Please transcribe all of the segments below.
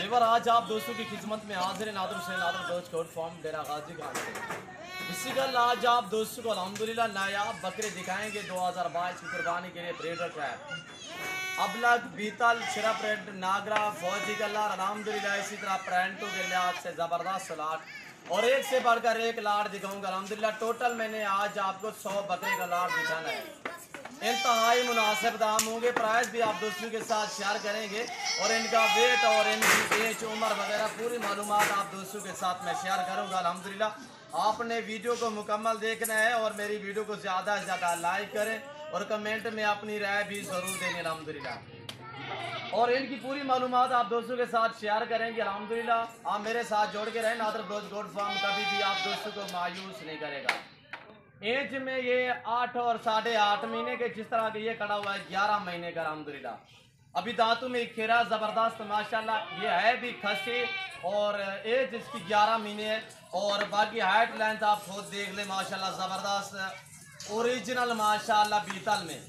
रेवर आज आप दोस्तों की खिदमत में हाजिर नादर से नादर दोस्त कोड फॉर्म डेरा गाजी खान से बेसिकल आज आप दोस्तों को अल्हम्दुलिल्लाह नायाब बकरे दिखाएंगे 2022 की कुर्बानी के लिए ब्रीडर ट्रैप अबलग बीतल शरफ रेड नागरा फौजी कलर अल्हम्दुलिल्लाह। इसी तरह प्रेंटो के लिहाज से ज़बरदस्त लाट और एक से बढ़कर एक लाट दिखाऊंगा अल्हम्दुलिल्लाह। टोटल मैंने आज आपको 100 बकरे का लाट दिखाना है। इंतहाई मुनासिब दाम होंगे। प्राइस भी आप दोस्तों के साथ शेयर करेंगे और इनका वेट और इनकी एज उम्र वगैरह पूरी मालूमात आप दोस्तों के साथ मैं शेयर करूंगा अल्हम्दुलिल्लाह। आपने वीडियो को मुकम्मल देखना है और मेरी वीडियो को ज़्यादा से ज़्यादा लाइक करें और कमेंट में अपनी राय भी ज़रूर देंगे अल्हम्दुलिल्लाह। और इनकी पूरी मालूमात आप दोस्तों के साथ शेयर करेंगे अल्हम्दुलिल्लाह। आप मेरे साथ जोड़ के रहें। नादर दोस्त गोड फार्म कभी भी आप दोस्तों को मायूस नहीं करेगा। एज में ये 8 और 8.5 महीने के, जिस तरह के ये खड़ा हुआ है 11 महीने का अल्हम्दुलिल्लाह। अभी दांतों में खीरा ज़बरदस्त माशाल्लाह। ये है भी खसी और एज इसकी 11 महीने है और बाकी हाइट लेंथ आप खुद देख ले माशाल्लाह ज़बरदस्त ओरिजिनल माशाल्लाह बीतल में।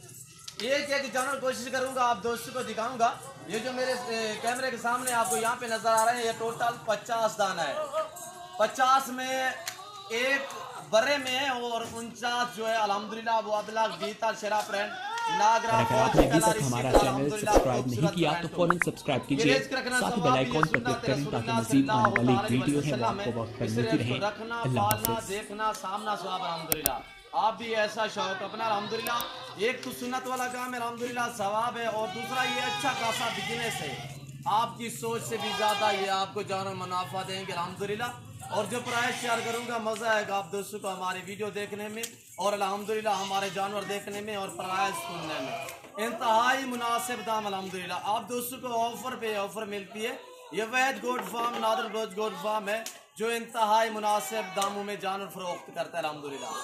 एक जानवर कोशिश करूंगा आप दोस्तों को दिखाऊंगा। ये जो मेरे कैमरे के सामने आपको यहाँ पे नजर आ रहे हैं ये टोटल 50 दाना है। 50 में एक बर्रे में है और 49 जो है अल्हम्दुलिल्लाह वो अबलग बीतल शरा फ्रेंड नागरा। अगर आपने अभी तक हमारा चैनल सब्सक्राइब नहीं किया तो फौरन सब्सक्राइब कीजिए, साथ ही बेल आइकॉन पर क्लिक करें ताकि मज़ीद आने वाली वीडियो है वो आपको वक्त पर मिलती रहे। अल्लाह हाफ़िज़। देखना सामना सवाब अल्हम्दुलिल्लाह। आप भी ऐसा शौक अपना अल्हम्दुलिल्लाह। एक तो सुन्नत वाला काम है अल्हम्दुलिल्लाह सवाब है और दूसरा ये अच्छा खासा बिजनेस है। आपकी सोच से भी ज़्यादा ये आपको जानवर मुनाफा देंगे अल्हम्दुलिल्लाह। और जो प्राइस शेयर करूंगा मज़ा आएगा आप दोस्तों को हमारी वीडियो देखने में और अल्हम्दुलिल्लाह हमारे जानवर देखने में और प्राइस सुनने में। इंतहाई मुनासिब दाम अल्हम्दुलिल्लाह। आप दोस्तों को ऑफर पे ऑफर मिलती है। ये वैद गोड फार्म नादर रोज गोड फार्म है जो इंतहाई मुनासिब दामों में जानवर फरोख्त करता है अल्हम्दुलिल्लाह।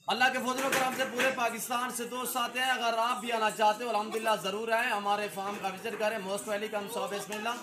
अल्लाह के फजल करम से पूरे पाकिस्तान से दोस्त आते हैं। अगर आप भी आना चाहते हो अल्हम्दुलिल्लाह ज़रूर आएँ, हमारे फार्म का विजिट करें। मोस्ट वेलकम, सौ बिस्मिल्लाह।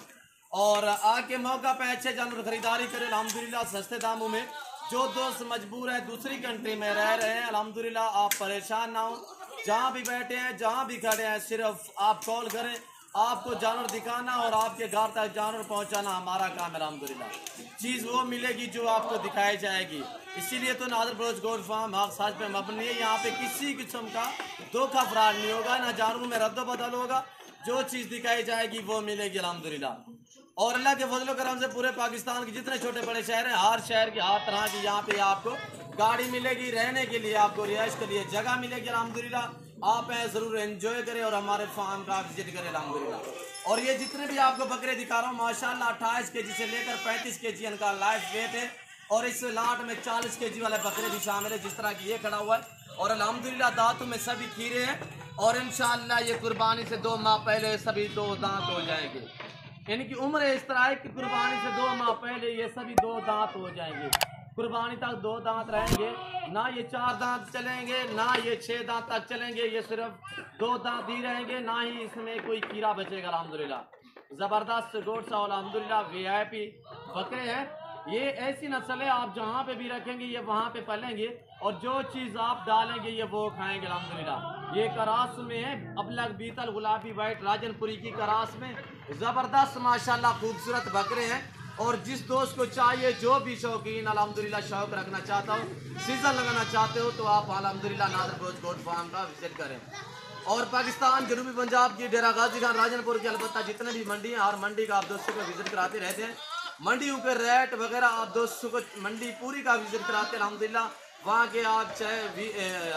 और आके मौका पे अच्छे जानवर खरीदारी करें अल्हम्दुलिल्लाह सस्ते दामों में। जो दोस्त मजबूर है दूसरी कंट्री में रह रहे हैं अल्हम्दुलिल्लाह आप परेशान ना हो। जहाँ भी बैठे हैं जहाँ भी खड़े हैं सिर्फ आप कॉल करें। आपको जानवर दिखाना और आपके घर तक जानवर पहुँचाना हमारा काम है अल्हम्दुलिल्लाह। चीज़ वो मिलेगी जो आपको दिखाई जाएगी। इसीलिए तो नादर ब्रोज गोड फार्म हक सच पे मबनी है। यहाँ पे किसी किस्म का धोखा फ्रॉड नहीं होगा, ना जानवरों में रद्द बदल होगा। जो चीज़ दिखाई जाएगी वो मिलेगी अल्हम्दुलिल्लाह। और अल्लाह के फजल करम से पूरे पाकिस्तान के जितने छोटे बड़े शहर हैं हर शहर की हर तरह की यहाँ पे आपको गाड़ी मिलेगी, रहने के लिए आपको रिहाइश के लिए जगह मिलेगी अल्हम्दुलिल्लाह। आप ज़रूर एंजॉय करें और हमारे फार्म का विजिट करें अल्हम्दुलिल्लाह। और ये जितने भी आपको बकरे दिखा रहा हूँ माशाल्लाह 28 kg से लेकर 35 kg इनका लाइफ वेट है। और इस लाट में 40 kg वाले बकरे भी शामिल है जिस तरह की ये खड़ा हुआ है। और अल्हम्दुलिल्लाह दांतों में सभी खीरे हैं और इंशाअल्लाह ये कुर्बानी से 2 माह पहले सभी 2 दांत हो जाएंगे। इनकी उम्र इस तरह है कि कुर्बानी से 2 माह पहले ये सभी 2 दांत हो जाएंगे। कुर्बानी तक 2 दांत रहेंगे, ना ये 4 दांत चलेंगे ना ये 6 दांत तक चलेंगे। ये सिर्फ 2 दांत ही रहेंगे, ना ही इसमें कोई कीड़ा बचेगा अल्हम्दुलिल्लाह। ज़बरदस्त गोट सा अल्हम्दुलिल्लाह VIP बकरे हैं। ये ऐसी नस्ल है आप जहाँ पे भी रखेंगे ये वहाँ पे पलेंगे और जो चीज़ आप डालेंगे ये वो खाएंगे अल्हम्दुलिल्लाह। ये करास में है अबलग बीतल गुलाबी वाइट राजनपुरी की करास में ज़बरदस्त माशाल्लाह खूबसूरत बकरे हैं। और जिस दोस्त को चाहिए जो भी शौकीन अल्हम्दुलिल्लाह शौक रखना चाहता हो, सीज़न लगाना चाहते हो तो आप अल्हम्दुलिल्लाह नादर ब्रोज गोड फार्म का विजिट करें। और पाकिस्तान जनूबी पंजाब की डेरा गाजी खान राजनपुर की अलबत्ता जितने भी मंडी हैं हर मंडी का आप दोस्तों को विजिट कराते रहते हैं। मंडियों के रेट वगैरह आप दोस्तों को मंडी पूरी का विजिट कराते हैं अल्हम्दुलिल्लाह। वहाँ के आप चाहे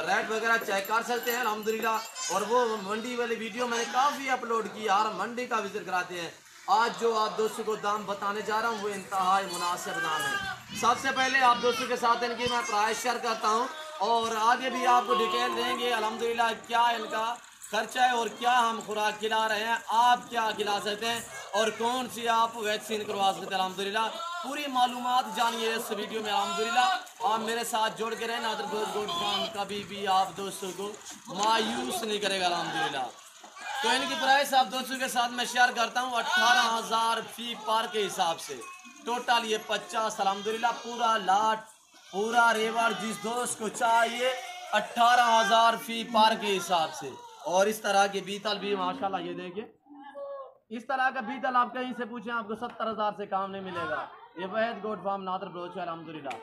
रेट वगैरह चेक कर सकते हैं अल्हम्दुलिल्लाह। और वो मंडी वाली वीडियो मैंने काफ़ी अपलोड की, हर मंडी का विजिट कराते हैं। आज जो आप दोस्तों को दाम बताने जा रहा हूँ वो इंतहाई मुनासिब दाम है। सबसे पहले आप दोस्तों के साथ इनकी मैं प्राइस शेयर करता हूँ और आगे भी आपको डिटेल देंगे अल्हम्दुलिल्लाह क्या इनका खर्चा है और क्या हम खुराक खिला रहे हैं, आप क्या खिला सकते हैं और कौन सी आप वैक्सीन करवा सकते हैं अल्हम्दुलिल्लाह। पूरी मालूमात जानिए इस वीडियो में अल्हम्दुलिल्लाह। आप मेरे साथ जोड़ के रहें। नादर ब्रोज गोड फार्म कभी भी आप दोस्तों को मायूस नहीं करेगा अल्हम्दुलिल्लाह। तो इनकी प्राइस आप दोस्तों के साथ मैं शेयर करता हूँ 18,000 फी पार के हिसाब से। टोटल ये 50 अल्हम्दुलिल्लाह पूरा लाट पूरा रेवर जिस दोस्त को चाहिए 18,000 फी पार के हिसाब से। और इस तरह के बीतल भी माशाल्लाह ये देखिए इस तरह का बीतल आप कहीं से पूछें आपको 70,000 से काम नहीं मिलेगा। ये वहद गोट फार्म नादर बलोच है अल्हम्दुलिल्लाह।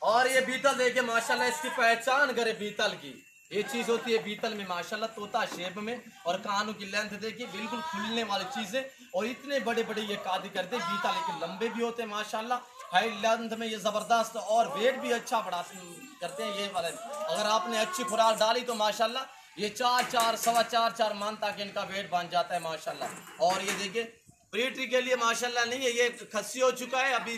और ये बीतल देखिए माशाल्लाह, इसकी पहचान करे बीतल की। ये चीज होती है बीतल में माशाल्लाह तोता शेप में, और कानों की लेंथ देखिए बिल्कुल खुलने वाली चीज है। और इतने बड़े बड़े ये कादी करते हैं बीतल, लेकिन लंबे भी होते हैं माशाल्लाह, हाई लेंथ में ये जबरदस्त, और वेट भी अच्छा बढ़ाते करते हैं ये वाले। अगर आपने अच्छी खुराक डाली तो माशाल्लाह ये 4 सवा 4 माह तक इनका वेट बन जाता है माशाल्लाह। और ये देखिए ब्रीडरी के लिए माशाल्लाह नहीं है, ये खस्सी हो चुका है अभी,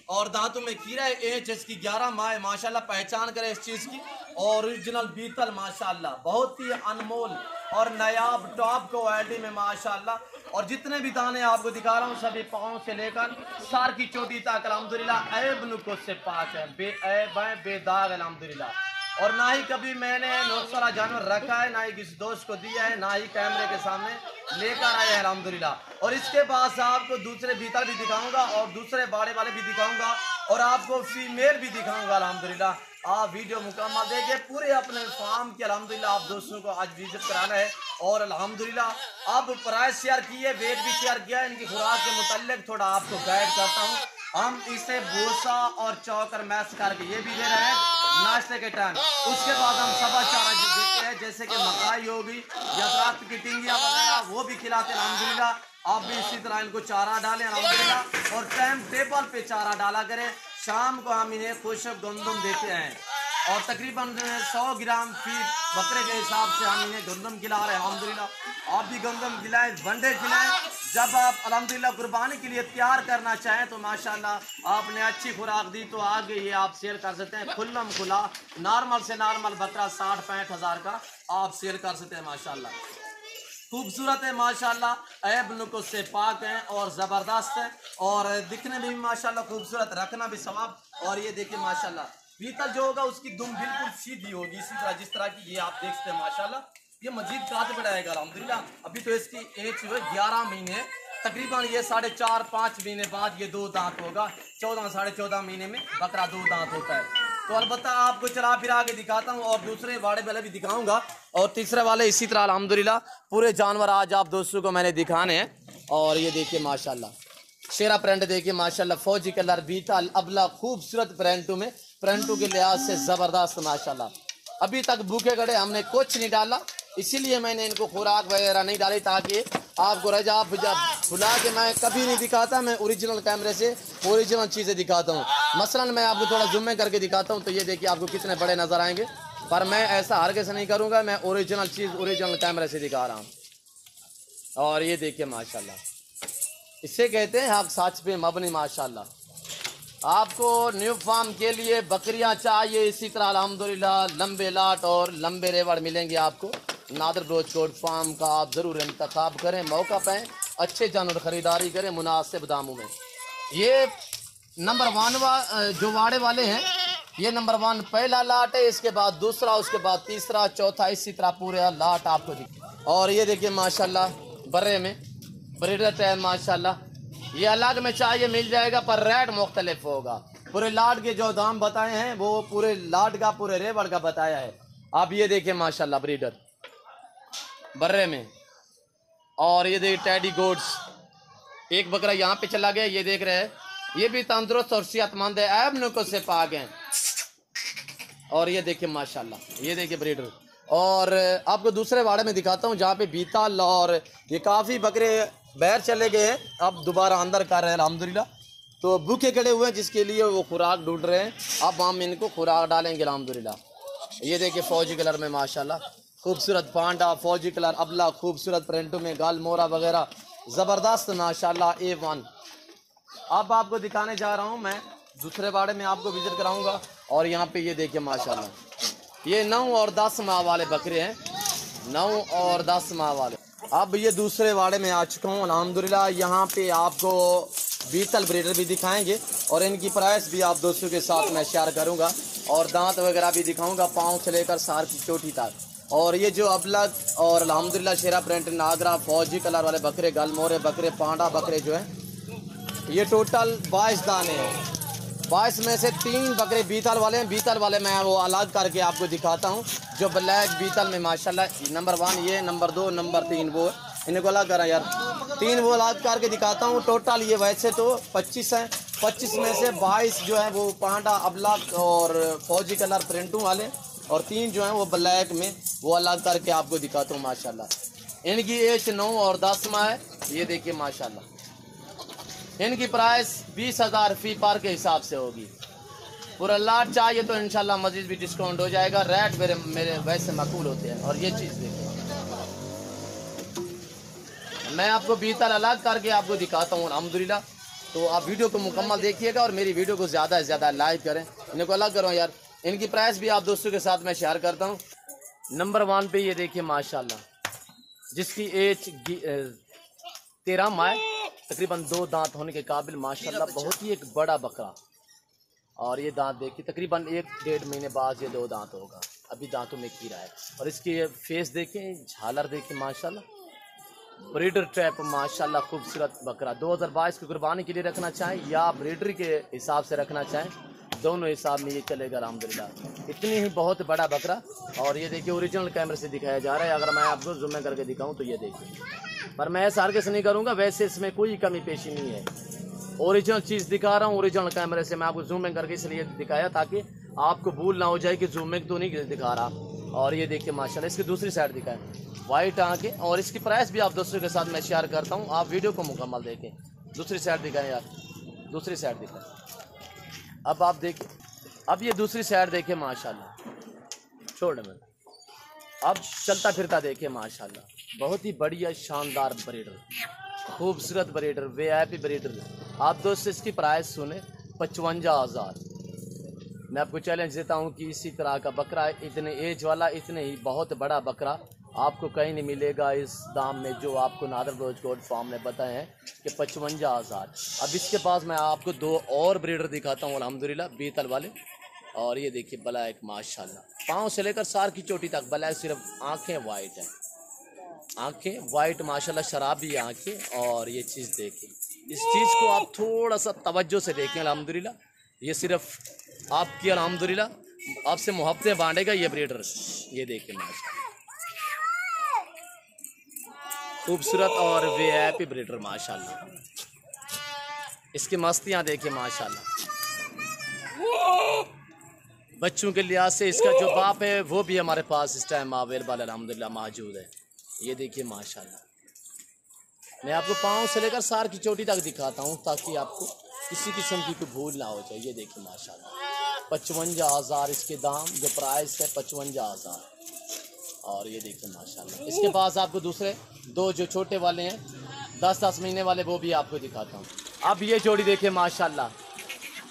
और दांतों में कीड़ा है। एज इसकी 11 माह है माशाल्लाह, पहचान करे इस चीज़ की। और ओरिजिनल बीतल माशाल्लाह बहुत ही अनमोल और नायाब टॉप क्वालिटी में माशाल्लाह। और जितने भी दाने आपको दिखा रहा हूँ सभी पाँव से लेकर सर की चोटी तक अल्हम्दुलिल्लाह ऐब नुक्स से पाक है, बेऐब है, बेदाग अल्हम्दुलिल्लाह। और ना ही कभी मैंने नौसरा जानवर रखा है, ना ही किसी दोस्त को दिया है, ना ही कैमरे के सामने लेकर आए हैं अल्हम्दुलिल्लाह। और इसके बाद आपको दूसरे बीतल भी दिखाऊंगा और दूसरे बाड़े वाले भी दिखाऊंगा, और आपको फीमेल भी दिखाऊंगा अल्हम्दुलिल्लाह। आप वीडियो मुकम्मल देखिए पूरे अपने फार्म के अल्हम्दुलिल्लाह। आप दोस्तों को आज विजिट कराना है, और अल्हम्दुलिल्लाह अब प्राइस शेयर किए, वेट भी शेयर किया, इनकी खुराक के मुताल्लिक थोड़ा आपको गाइड करता हूँ। हम इसे भूसा और चौकर मैश करके ये भी दे रहे हैं नाश्ते के टाइम। उसके बाद हम सबा चारा जो देते हैं, जैसे कि मकाई होगी या रात की टिंगिया वगैरह, वो भी खिलाते हैं अल्हम्दुलिल्लाह। आप भी इसी तरह इनको चारा डालें अल्हम्दुलिल्लाह, और टाइम टेबल पे चारा डाला करें। शाम को हम इन्हें खुशक गंदम देते हैं, और तकरीबन 100 ग्राम फीट बकरे के हिसाब से हम इन्हें गंदम खिला रहे हैं अल्हम्दुलिल्लाह। आप भी गंदम खिलाएं, वनडे खिलाएं। जब आप अल्हम्दुलिल्लाह कुर्बानी के लिए तैयार करना चाहें तो माशाल्लाह आपने अच्छी खुराक दी तो आगे ये आप सेल कर सकते हैं। खुल्लम खुला नॉर्मल से नॉर्मल बकरा 60-65 हज़ार का आप सेल कर सकते हैं माशाल्लाह। खूबसूरत है माशाल्लाह, ऐब नुक्स से पाक हैं और ज़बरदस्त है, और दिखने में भी माशाल्लाह खूबसूरत, रखना भी सवाब। और ये देखिए माशाल्लाह बीतल जो होगा उसकी दुम बिल्कुल सीधी होगी, इसी तरह जिस तरह की ये आप देखते हैं माशाल्लाह। ये मजीद काट बढ़ाएगा अल्हम्दुलिल्लाह। अभी तो इसकी एज जो है 11 महीने, तकरीबन ये 4.5-5 महीने बाद ये 2 दांत होगा। 14 साढ़े 14 महीने में बकरा 2 दांत होता है। तो अलबत्ता आपको चला फिरा के दिखाता हूँ, और दूसरे बाड़े वाले भी दिखाऊंगा, और तीसरे वाले इसी तरह अल्हम्दुलिल्लाह। पूरे जानवर आज आप दोस्तों को मैंने दिखाने हैं। और ये देखिए माशाल्लाह शेरा प्रिंट देखिए माशाल्लाह, फौजी कलर बीतल अबला खूबसूरत प्रिंटों में, प्रिंटों के लिहाज से ज़बरदस्त माशाल्लाह। अभी तक भूखे गड़े हमने कुछ नहीं डाला, इसीलिए मैंने इनको खुराक वगैरह नहीं डाली, ताकि आपको रजा बुला के मैं कभी नहीं दिखाता। मैं ओरिजिनल कैमरे से ओरिजिनल चीज़ें दिखाता हूँ। मसलन मैं आपको थोड़ा जूम में करके दिखाता हूँ, तो ये देखिए आपको कितने बड़े नज़र आएंगे, पर मैं ऐसा हर कैसे नहीं करूँगा। मैं ओरिजिनल चीज़ ओरिजिनल कैमरे से दिखा रहा हूँ। और ये देखिए माशाल्लाह, इससे कहते हैं हक सच पे मबनी माशाल्लाह। आपको न्यू फार्म के लिए बकरियां चाहिए इसी तरह अल्हम्दुलिल्लाह, लंबे लाट और लंबे रेवड़ मिलेंगे आपको। नादर बलोच गोट फार्म का आप ज़रूर इंतखाब करें, मौका पाएँ, अच्छे जानवर ख़रीदारी करें मुनासिब दामों में। ये नंबर 1 जो वाड़े वाले हैं, ये नंबर 1 पहला लाट है, इसके बाद दूसरा, उसके बाद तीसरा, चौथा, इसी तरह पूरे लाट आपको दिखे। और ये देखिए माशाल्लाह बर्रे में ब्रीडर टैम माशाल्लाह, ये अलग में चाहिए मिल जाएगा, पर रेट मुख्तलिफ होगा। पूरे लाट के जो दाम बताए हैं वो पूरे लाट का पूरे रेवड़ का बताया है। आप ये देखिए माशाल्लाह ब्रीडर बर्रे में। और ये देखिए टैडी गोट्स, एक बकरा यहाँ पे चला गया, ये देख रहे हैं, ये भी तंदुरुस्त और सेहतमंद है, ऐब नुक्स से पाक हैं। और ये देखिए माशाल्लाह, ये देखिए ब्रीडर। और आपको दूसरे वाड़े में दिखाता हूँ जहाँ पे बीतल, और ये काफ़ी बकरे बाहर चले गए हैं, अब दोबारा अंदर कर रहे हैं अल्हम्दुलिल्लाह। तो भूखे खड़े हुए हैं जिसके लिए वो खुराक ढूंढ रहे हैं, अब हम इनको खुराक डालेंगे अल्हम्दुलिल्लाह। ये देखिए फौजी कलर में माशाल्लाह, खूबसूरत पांडा फौजी कलर अबला, खूबसूरत प्रिंटों में गाल मोरा वगैरह ज़बरदस्त माशाल्लाह A1। अब आपको दिखाने जा रहा हूँ मैं दूसरे बाड़े में, आपको विजिट कराऊँगा। और यहाँ पे ये देखिए माशाल्लाह, ये 9 और 10 माह वाले बकरे हैं, 9 और 10 माह वाले। अब ये दूसरे वाड़े में आ चुका हूँ अल्हम्दुलिल्लाह। यहाँ पे आपको बीतल ब्रीडर भी दिखाएंगे, और इनकी प्राइस भी आप दोस्तों के साथ मैं शेयर करूँगा, और दांत वगैरह भी दिखाऊँगा, पाँव से लेकर सार की चोटी तक। और ये जो अबलग और अल्हम्दुलिल्लाह शेरा प्रिंट नागरा फौजी कलर वाले बकरे, गलमोरे बकरे, पांडा बकरे जो हैं, ये टोटल 22 दाने हैं। 22 में से 3 बकरे बीतल वाले हैं। बीतल वाले मैं वो अलग करके आपको दिखाता हूँ, जो ब्लैक बीतल में माशाल्लाह नंबर 1 ये, नंबर 2 नंबर 3 वो है। इनको अलग करा यार, 3 वो अलग करके दिखाता हूँ। टोटल ये वैसे तो 25 हैं, 25 में से 22 जो है वो पांडा अबलग और फौजी कलर प्रिंटों वाले, और 3 जो हैं वो ब्लैक में, वो अलग करके आपको दिखाता हूँ माशाल्लाह। इनकी एज 9 और 10 माह है। ये देखिए माशाल्लाह, इनकी प्राइस 20,000 फी पार के हिसाब से होगी। पूरा लाट चाहिए तो इंशाल्लाह मजीद भी डिस्काउंट हो जाएगा। रेट मेरे वैसे मकबूल होते हैं। और ये चीज़ देखिए, मैं आपको बीतल अलग करके आपको दिखाता हूँ अल्हम्दुलिल्लाह। तो आप वीडियो को मुकम्मल देखिएगा और मेरी वीडियो को ज़्यादा से ज़्यादा लाइक करें। इनको अलग करो यार। इनकी प्राइस भी आप दोस्तों के साथ मैं शेयर करता हूँ। नंबर 1 पे ये देखिए माशाल्लाह, जिसकी एज 13 माह, तकरीबन 2 दांत होने के काबिल माशाल्लाह, बहुत ही एक बड़ा बकरा। और ये दांत देखिए, तकरीबन 1-1.5 महीने बाद ये 2 दांत होगा। अभी दांतों में कीड़ा है। और इसकी फेस देखें, झालर देखें माशाल्लाह, ब्रीडर टाइप माशाल्लाह, खूबसूरत बकरा। 2022 की कुर्बानी के लिए रखना चाहें या ब्रीडर के हिसाब से रखना चाहें, दोनों हिसाब में ये चलेगा अल्हम्दुलिल्लाह। इतनी ही बहुत बड़ा बकरा। और ये देखिए ओरिजिनल कैमरे से दिखाया जा रहा है। अगर मैं आपको जूम करके दिखाऊं तो ये देखिए, पर मैं ऐसा आर्गेस नहीं करूँगा, वैसे इसमें कोई कमी पेशी नहीं है। ओरिजिनल चीज़ दिखा रहा हूँ ओरिजिनल कैमरे से। मैं आपको जूमिंग करके इसलिए दिखाया ताकि आपको भूल ना हो जाए कि जूमिंग तो नहीं दिखा रहा। और ये देखिए माशाल्लाह, इसकी दूसरी साइड दिखाएं, वाइट आंखें। और इसकी प्राइस भी आप दोस्तों के साथ मैं शेयर करता हूँ, आप वीडियो को मुकम्मल देखें। दूसरी साइड दिखाएं यार, दूसरी साइड दिखाएं। अब आप देखिए, अब ये दूसरी साइड देखें माशाल्लाह, छोड़ में अब चलता फिरता देखें माशाल्लाह, बहुत ही बढ़िया शानदार ब्रीडर, खूबसूरत ब्रीडर, VIP ब्रीडर। आप दोस्तों इसकी प्राइस सुने 55,000। मैं आपको चैलेंज देता हूं कि इसी तरह का बकरा, इतने एज वाला, इतने ही बहुत बड़ा बकरा आपको कहीं नहीं मिलेगा इस दाम में जो आपको नादर ब्रोच गोट फार्म ने बताए हैं कि 55,000। अब इसके पास मैं आपको 2 और ब्रीडर दिखाता हूँ अल्हम्दुलिल्लाह, बीतल वाले। और ये देखिए ब्लैक माशाल्लाह, पाँव से लेकर सार की चोटी तक ब्लैक, सिर्फ आँखें वाइट हैं, आँखें वाइट माशाल्लाह, शराबी आँखें। और ये चीज़ देखिए, इस चीज़ को आप थोड़ा सा तवज्जो से देखें अल्हम्दुलिल्लाह। ये सिर्फ आपकी अल्हम्दुलिल्लाह आपसे मोहब्बतें बांटेगा ये ब्रीडर। ये देखिए माशाल्लाह, खूबसूरत और VIP ब्रीडर माशाल्लाह। इसकी मस्तियाँ देखिए माशाल्लाह। बच्चों के लिहाज से इसका जो बाप है वो भी हमारे पास इस टाइम अवेलेबल अल्हम्दुलिल्लाह मौजूद है। ये देखिए माशाल्लाह, मैं आपको पाँव से लेकर सार की चोटी तक दिखाता हूँ ताकि आपको किसी किस्म की कोई भूल ना हो जाए। ये देखिए माशाल्लाह, 55,000 इसके दाम, जो प्राइस है 55,000। और ये देखिए माशाल्लाह, इसके पास आपको दूसरे 2 जो छोटे वाले हैं 10-10 महीने वाले, वो भी आपको दिखाता हूँ। अब ये जोड़ी देखिए माशाल्लाह,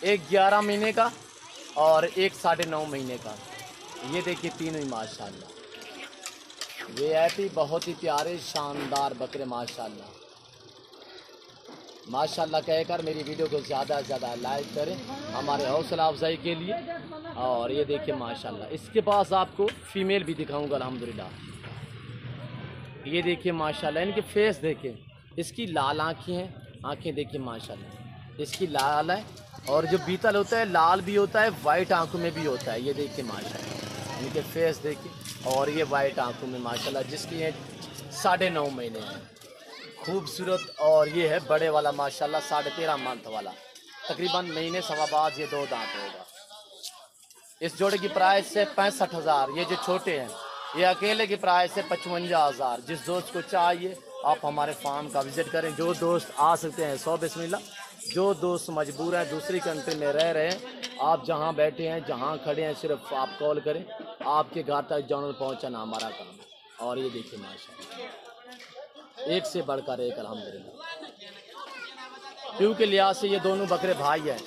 एक 11 महीने का और एक 9.5 महीने का। ये देखिए तीनों ही माशाल्लाह VIP, बहुत ही प्यारे शानदार बकरे माशाल्लाह। माशाल्लाह कहकर मेरी वीडियो को ज़्यादा से ज़्यादा लाइक करें हमारे हौसला अफजाई के लिए। और ये देखिए माशाल्लाह, इसके पास आपको फ़ीमेल भी दिखाऊंगा अल्हम्दुलिल्लाह। ये देखिए माशाल्लाह, इनके फेस देखें, इसकी लाल आँखें हैं, आँखें देखिए माशाल्लाह, इसकी लाल है। और जो बीतल होता है लाल भी होता है, वाइट आँखों में भी होता है। ये देखिए माशाल्लाह, इनके फेस देखिए। और ये वाइट आँखों में माशाल्लाह, जिसकी है 9.5 महीने है, खूबसूरत। और ये है बड़े वाला माशाल्लाह, 13.5 मंथ वाला, तकरीबन महीने सवा बाद ये 2 दांत होगा। इस जोड़े की प्राइस है 65,000। ये जो छोटे हैं ये अकेले की प्राइस है 55,000। जिस दोस्त को चाहिए आप हमारे फार्म का विज़िट करें। जो दोस्त आ सकते हैं 100 बिस्मिल्लाह, जो दोस्त मजबूर हैं, दूसरी कंट्री में रह रहे हैं, आप जहां बैठे हैं, जहां खड़े हैं, सिर्फ आप कॉल करें, आपके घर तक जानवर पहुंचाना हमारा काम है। और ये देखिए माशाल्लाह, एक से बढ़कर एक अल्हम्दुलिल्लाह। क्यों के लिहाज से ये दोनों बकरे भाई हैं,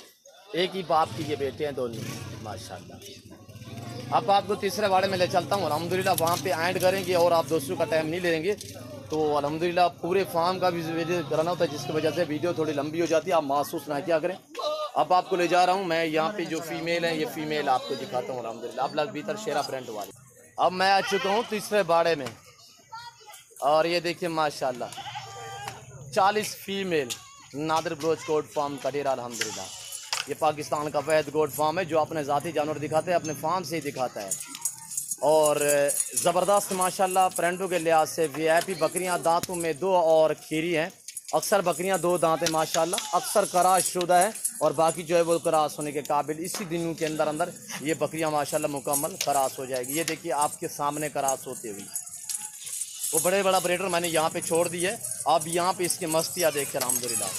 एक ही बाप की ये बेटे हैं दोनों माशाल्लाह। अब आपको तीसरे वाड़े में ले चलता हूँ अल्हम्दुलिल्लाह, वहाँ पे एंड करेंगे और आप दोस्तों का टाइम नहीं लेंगे। तो अल्हम्दुलिल्लाह पूरे फार्म का भी वीडियो कराना होता है, जिसकी वजह से वीडियो थोड़ी लंबी हो जाती है, आप महसूस ना किया करें। अब आपको ले जा रहा हूँ मैं यहाँ पे जो फीमेल है, ये फीमेल आपको दिखाता हूँ अल्हम्दुलिल्लाह। अब लग भीतर शेरा प्रिंट वाली। अब मैं आ चुका हूँ तीसरे बाड़े में और ये देखिए माशाल्लाह 40 female Nadar Broach goat farm का डेरा अल्हम्दुलिल्लाह। ये पाकिस्तान का वैद गोट फार्म है जो अपने ज़ाती जानवर दिखाते हैं, अपने फार्म से ही दिखाता है। और ज़बरदस्त माशाल्लाह प्रिंटों के लिहाज से वीआईपी बकरियां, दांतों में 2 और खीरी हैं। अक्सर बकरियां 2 दांत हैं माशाल्लाह, अक्सर कराश शुदा है और बाकी जो है वो करास होने के काबिल। इसी दिनों के अंदर अंदर ये बकरियां माशाल्लाह मुकम्मल करास हो जाएगी। ये देखिए आपके सामने करास होती हुई वो बड़े बड़ा ब्रीडर मैंने यहाँ पे छोड़ दी है। आप यहाँ पे इसकी मस्तियाँ देखकर अल्हम्दुलिल्लाह।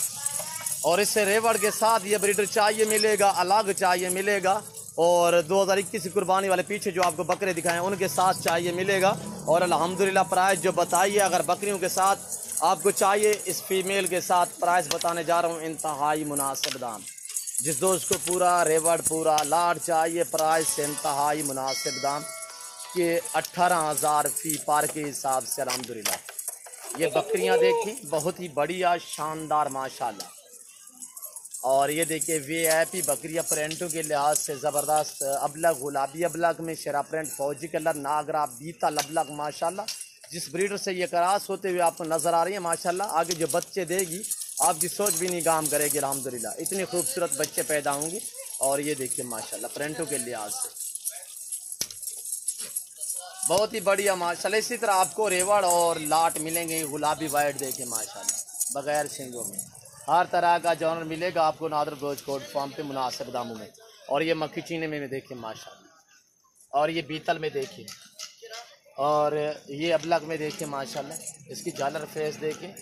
और इससे रेवड़ के साथ ये ब्रीडर चाहिए मिलेगा, अलग चाहिए मिलेगा। और 2021 की कुर्बानी वाले पीछे जो आपको बकरे दिखाएं उनके साथ चाहिए मिलेगा। और अल्हम्दुलिल्लाह प्राइस जो बताइए, अगर बकरियों के साथ आपको चाहिए, इस फीमेल के साथ प्राइस बताने जा रहा हूँ इंतहाई मुनासिब दाम। जिस दोस्त को पूरा रेवड़ पूरा लाट चाहिए, प्राइस से इंतहाई मुनासिब दाम के 18,000 फी पार के हिसाब से अल्हम्दुलिल्लाह। ये बकरियां देखी बहुत ही बढ़िया शानदार माशाल्लाह। और ये देखिए वीआईपी बकरियां प्रिंटों के लिहाज से ज़बरदस्त अबलग, गुलाबी अबलग में शेरा प्रिंट, फौजी कलर, नागरा, बीता लबलग माशाल्लाह। जिस ब्रीडर से ये करास होते हुए आपको नज़र आ रही है माशाल्लाह, आगे जो बच्चे देगी आपकी सोच भी नहीं काम करेगी अल्हम्दुलिल्लाह। इतनी खूबसूरत बच्चे पैदा होंगे। और ये देखिए माशाल्लाह प्रिंटों के लिहाज से बहुत ही बढ़िया माशाल्लाह। इसी तरह आपको रेवड़ और लाट मिलेंगे, गुलाबी वाइट देखे माशाल्लाह, बगैर सिंगों में हर तरह का जॉनर मिलेगा आपको नादर गोज कोट फार्म पे मुनासिब दामों में। और ये मक्खी चीने में देखिए माशाल्लाह। और ये बीतल में देखिए, और ये अबलग में देखिए माशाल्लाह, इसकी झालर फेस देखिए।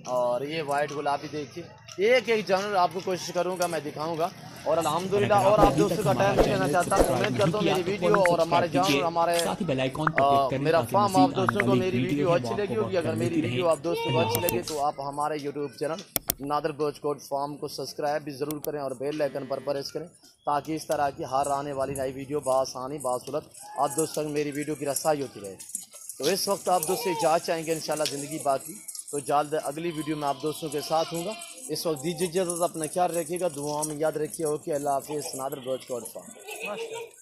और ये वाइट गुलाबी देखिए, एक एक जानवर आपको कोशिश करूंगा मैं दिखाऊंगा। और अल्हम्दुलिल्लाह और आप दोस्तों का टाइम नहीं लेना चाहता, उम्मीद करता हूँ मेरी वीडियो और हमारे जानवर हमारे मेरा फार्म आप दोस्तों को मेरी वीडियो अच्छी लगी होगी। अगर मेरी वीडियो आप दोस्तों को अच्छी लगी तो आप हमारे YouTube channel Nadar goats goat farm को सब्सक्राइब भी ज़रूर करें और बेल आइकन पर प्रेस करें, ताकि इस तरह की हर आने वाली नई वीडियो बासानी बासुलत आप दोस्तों तक मेरी वीडियो की रसाई होती रहे। तो इस वक्त आप दोस्तों इजाज़त चाहेंगे इंशाल्लाह ज़िंदगी बाकी, तो जल्द अगली वीडियो में आप दोस्तों के साथ हूँगा। इस वक्त दीजिए इजाज़त, अपना ख्याल रखिएगा, दुआओं में याद रखिए। ओके, अल्लाह हाफिज़। Nadar goats goat farm.